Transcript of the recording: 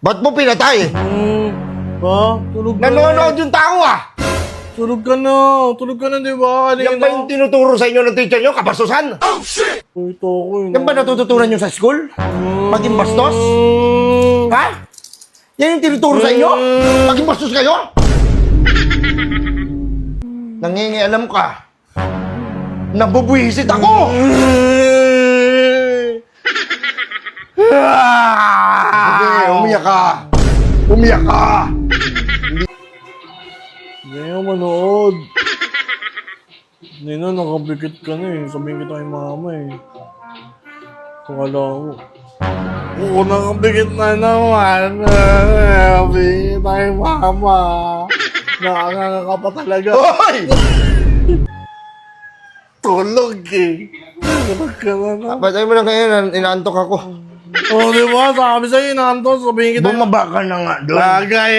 Ba't mo pinatay? Tulog ka na. Nanonood yung tao Tulog ka na, di ba? Yan ba yung tinuturo sa inyo ng teacher nyo? Kabastusan? Ito ako yun. Yan ba natututunan nyo sa school? Maging bastos? Ha? Yan yung tinuturo sa inyo? Maging bastos kayo? Nangingialam ka. Nabubwisit ako! Sige, umiyak ka. Umiyak ka. Hindi nga manood. Hindi na, nakabikit ka na eh. Sabihin kita kay mama eh. Pakala ko. Oo, nakabikit na naman. Sabihin kita kay mama. Nakakanga ka pa talaga. Hoy! Tulog eh. Tulog ka na. Patay mo na ngayon, inaantok ako. Oo, di ba? Sabi sa'yo, inaantos. Sabihin kita. Bumaba ka na nga doon. Bagay.